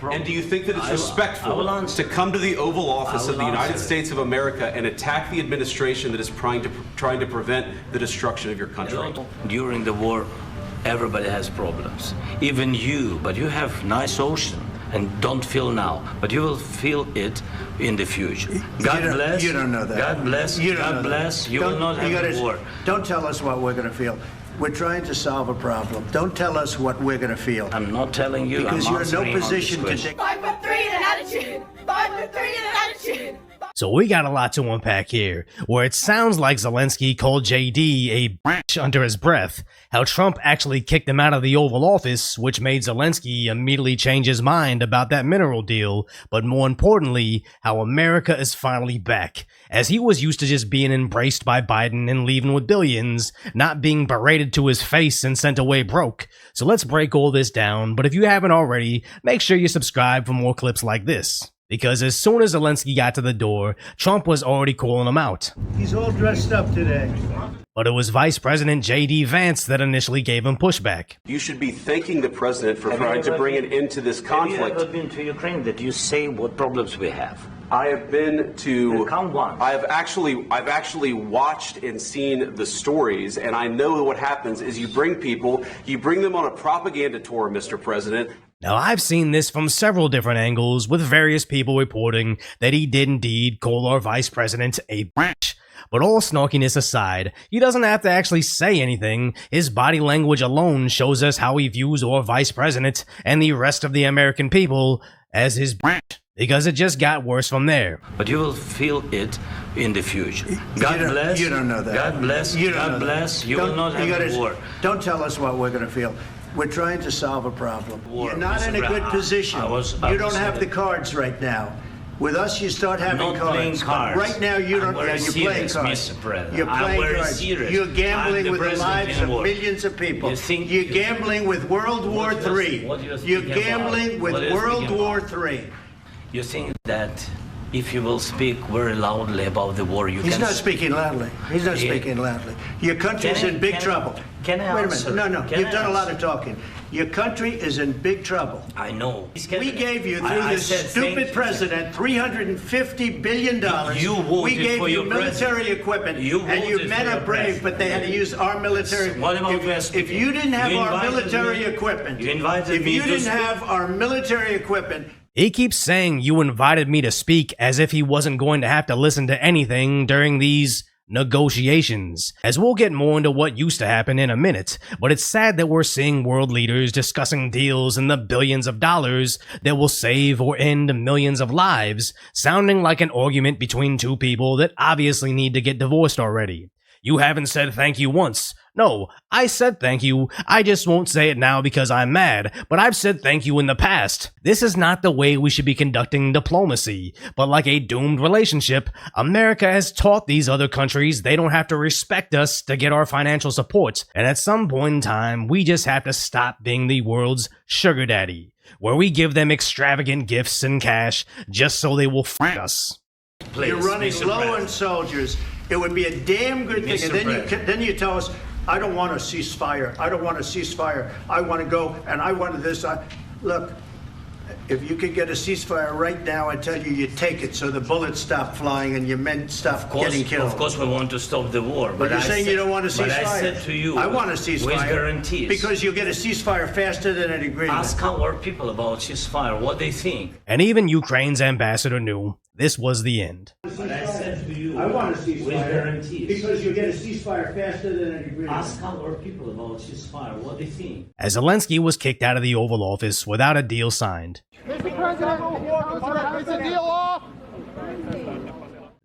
And do you think that it's respectful to come to the Oval Office of the United States of America and attack the administration that is trying to prevent the destruction of your country? During the war, everybody has problems. Even you, but you have nice ocean and don't feel now, but you will feel it in the future. God bless. You don't know that. God bless. God bless. You will not have a war. Don't tell us what we're going to feel. We're trying to solve a problem. Don't tell us what we're going to feel. I'm not telling you. Because you're in no position to take. 5'3" in an attitude. 5'3" in an attitude. So we got a lot to unpack here, where it sounds like Zelensky called JD a bitch under his breath, how Trump actually kicked him out of the Oval Office, which made Zelensky immediately change his mind about that mineral deal, but more importantly, how America is finally back, as he was used to just being embraced by Biden and leaving with billions, not being berated to his face and sent away broke. So let's break all this down, but if you haven't already, make sure you subscribe for more clips like this. Because as soon as Zelensky got to the door, Trump was already calling him out. He's all dressed up today. But it was Vice President JD Vance that initially gave him pushback. You should be thanking the president for trying to bring an end to this conflict. Have you ever been to Ukraine? That you say what problems we have? I have been to. Come once. I've actually watched and seen the stories, and I know what happens is you bring them on a propaganda tour, Mr. President. Now, I've seen this from several different angles, with various people reporting that he did indeed call our vice president a bitch. But all snarkiness aside, he doesn't have to actually say anything. His body language alone shows us how he views our vice president and the rest of the American people as his bitch. Because it just got worse from there. But you will feel it in the future. God bless. You don't know that. God bless. God bless. You will not have a war. Don't tell us what we're going to feel. We're trying to solve a problem. You're not in a good position. You don't have the cards right now. With us, you start having I'm not cards. playing cards. Right now, you don't. You're playing cards. Mr. President. You're playing cards. Serious. You're gambling with the lives of war. millions of people. You're gambling with World War III. You're gambling with World War III. You think that if you will speak very loudly about the war, you can... He's not speaking loudly. He's not speaking loudly. Your country's in big trouble. Can I Wait a answer? minute. No. Can You've I done a lot answer? of talking. Your country is in big trouble. I know. We gave you, through this stupid president, $350 billion. You voted we gave for you your military president. equipment. You and your voted men for are your brave, president. but they had to use our military. What about West? If you didn't have You our invited military me. equipment, You invited if me you to didn't speak. have our military equipment, He keeps saying you invited me to speak as if he wasn't going to have to listen to anything during these negotiations, as we'll get more into what used to happen in a minute, but it's sad that we're seeing world leaders discussing deals in the billions of dollars that will save or end millions of lives, sounding like an argument between two people that obviously need to get divorced already. You haven't said thank you once. No, I said thank you. I just won't say it now because I'm mad, but I've said thank you in the past. This is not the way we should be conducting diplomacy, but like a doomed relationship, America has taught these other countries they don't have to respect us to get our financial support, and at some point in time, we just have to stop being the world's sugar daddy, where we give them extravagant gifts and cash just so they will f*** us. Please, you're running low on soldiers. It would be a damn good thing. And then you tell us, I don't want a ceasefire. I don't want a ceasefire. I want to go and I want this. Look, if you could get a ceasefire right now, I tell you, you take it so the bullets stop flying and your men stop getting killed. Of course we want to stop the war. But you're saying you don't want a ceasefire. But I said to you, I want a ceasefire. With guarantees. Because you'll get a ceasefire faster than an agreement. Ask our people about ceasefire, what they think. And even Ukraine's ambassador knew this was the end. But I said to you, I want a ceasefire. with guarantees. Because you'll get a ceasefire faster than an agreement. Ask our people about ceasefire, what they think. As Zelensky was kicked out of the Oval Office without a deal signed. Mr. President, is the deal off?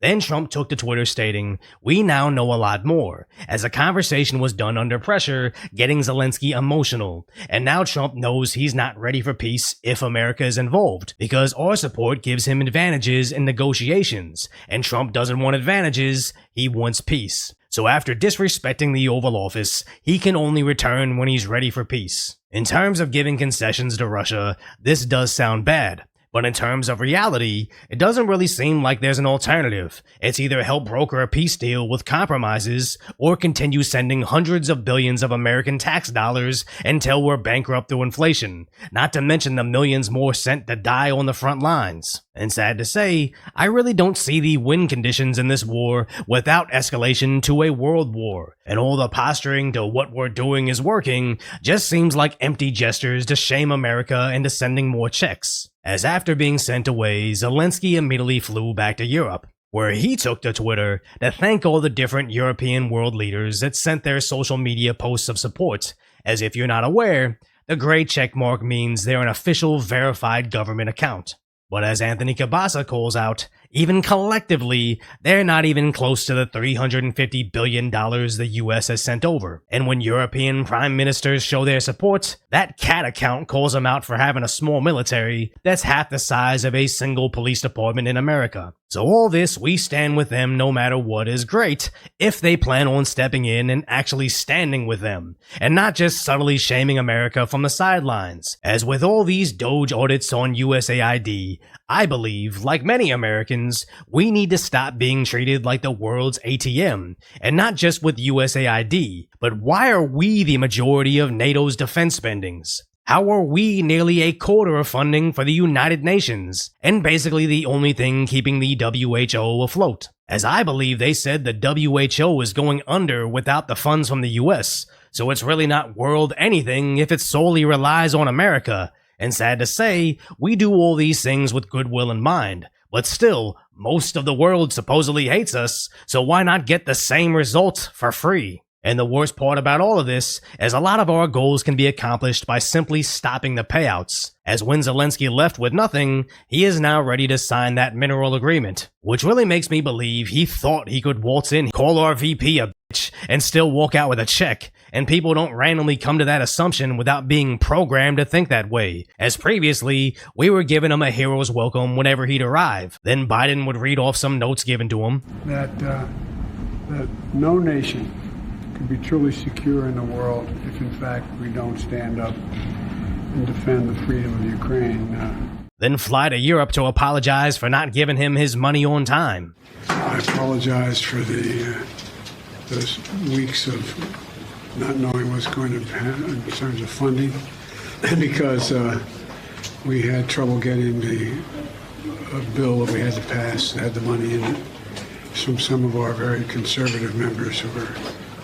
Then Trump took to Twitter stating, "We now know a lot more," as a conversation was done under pressure, getting Zelensky emotional. And now Trump knows he's not ready for peace if America is involved, because our support gives him advantages in negotiations, and Trump doesn't want advantages, he wants peace. So after disrespecting the Oval Office, he can only return when he's ready for peace. In terms of giving concessions to Russia, this does sound bad. But in terms of reality, it doesn't really seem like there's an alternative. It's either help broker a peace deal with compromises, or continue sending hundreds of billions of American tax dollars until we're bankrupt through inflation, not to mention the millions more sent to die on the front lines. And sad to say, I really don't see the win conditions in this war without escalation to a world war, and all the posturing to what we're doing is working just seems like empty gestures to shame America into sending more checks. As after being sent away, Zelensky immediately flew back to Europe, where he took to Twitter to thank all the different European world leaders that sent their social media posts of support. As if you're not aware, the gray checkmark means they're an official verified government account. But as Anthony Cabasa calls out, even collectively, they're not even close to the $350 billion the US has sent over. And when European prime ministers show their support, that cat account calls them out for having a small military that's half the size of a single police department in America. So all this, we stand with them no matter what, is great if they plan on stepping in and actually standing with them, and not just subtly shaming America from the sidelines. As with all these Doge audits on USAID, I believe, like many Americans, we need to stop being treated like the world's ATM, and not just with USAID, but why are we the majority of NATO's defense spendings? How are we nearly a quarter of funding for the United Nations, and basically the only thing keeping the WHO afloat? As I believe they said the WHO is going under without the funds from the US, so it's really not world anything if it solely relies on America. And sad to say, we do all these things with goodwill in mind, but still, most of the world supposedly hates us, so why not get the same result for free? And the worst part about all of this is a lot of our goals can be accomplished by simply stopping the payouts. As when Zelensky left with nothing, he is now ready to sign that mineral agreement, which really makes me believe he thought he could waltz in, call our VP a bitch, and still walk out with a check. And people don't randomly come to that assumption without being programmed to think that way, as previously, we were giving him a hero's welcome whenever he'd arrive. Then Biden would read off some notes given to him. That no nation can be truly secure in the world if, in fact, we don't stand up and defend the freedom of Ukraine. Then fly to Europe to apologize for not giving him his money on time. I apologize for those weeks of not knowing what's going to happen in terms of funding, because we had trouble getting a bill that we had to pass that had the money in it from some of our very conservative members who were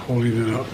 holding it up.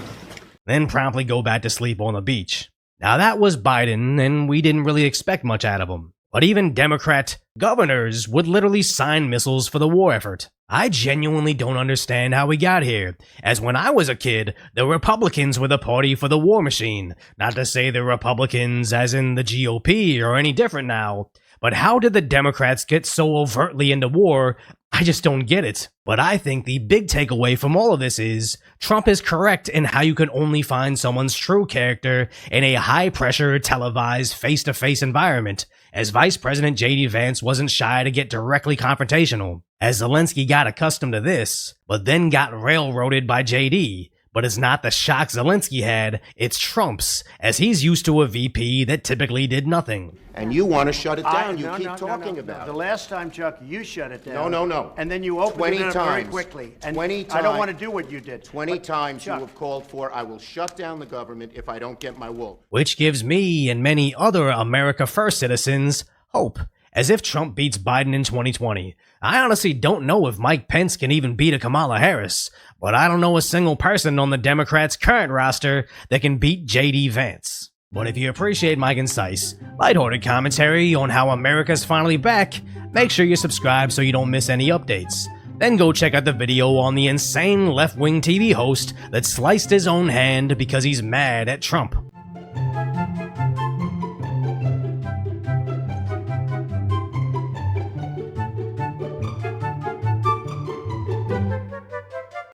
Then promptly go back to sleep on the beach. Now that was Biden, and we didn't really expect much out of him. But even Democrat governors would literally sign missiles for the war effort. I genuinely don't understand how we got here, as when I was a kid, the Republicans were the party for the war machine. Not to say the Republicans as in the GOP or any different now, but how did the Democrats get so overtly into war? I just don't get it. But I think the big takeaway from all of this is Trump is correct in how you can only find someone's true character in a high-pressure, televised, face-to-face environment, as Vice President JD Vance wasn't shy to get directly confrontational, as Zelensky got accustomed to this, but then got railroaded by JD. But it's not the shock Zelensky had, it's Trump's, as he's used to a VP that typically did nothing. And you want to shut it down. You keep talking about it. The last time, Chuck, you shut it down. No. And then you opened it up very quickly. And 20 times. I don't want to do what you did. 20 times Chuck, you have called for, I will shut down the government if I don't get my wool. Which gives me and many other America First citizens hope. As if Trump beats Biden in 2020. I honestly don't know if Mike Pence can even beat a Kamala Harris, but I don't know a single person on the Democrats' current roster that can beat JD Vance. But if you appreciate my concise, lighthearted commentary on how America's finally back, make sure you subscribe so you don't miss any updates. Then go check out the video on the insane left-wing TV host that sliced his own hand because he's mad at Trump.